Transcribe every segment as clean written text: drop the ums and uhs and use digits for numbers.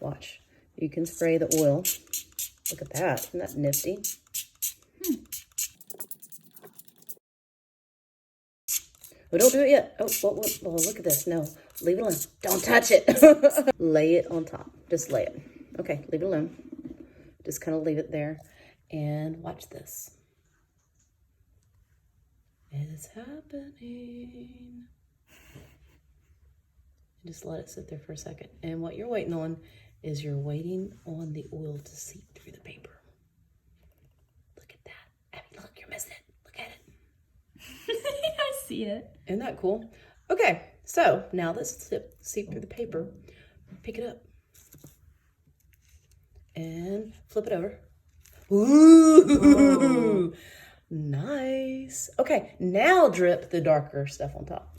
Watch. You can spray the oil. Look at that. Isn't that nifty? Oh, don't do it yet. Oh, look at this. No, leave it alone. Don't touch it. Lay it on top. Just lay it. Okay, leave it alone. Just kind of leave it there. And watch this. It is happening. Just let it sit there for a second. And what you're waiting on is you're waiting on the oil to seep through the paper. Look at that. Abby, look, you're missing it. Look at it. I see it. Isn't that cool? Okay, so now let's seep through the paper. Pick it up. And flip it over. Ooh, nice. Okay, now drip the darker stuff on top.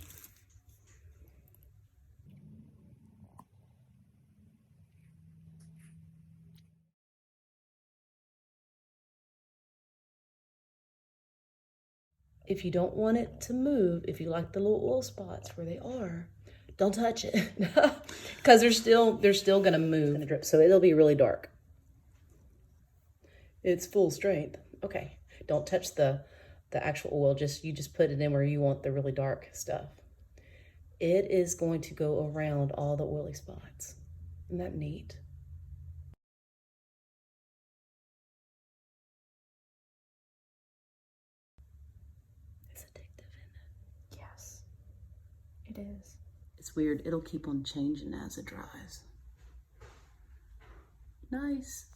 If you don't want it to move, if you like the little oil spots where they are, don't touch it because they're still gonna move and drip, so it'll be really dark. It's full strength. Okay, don't touch the actual oil. You just put it in where you want the really dark stuff. It is going to go around all the oily spots. Isn't that neat? It's addictive, isn't it? Yes, it is. It's weird. It'll keep on changing as it dries. Nice.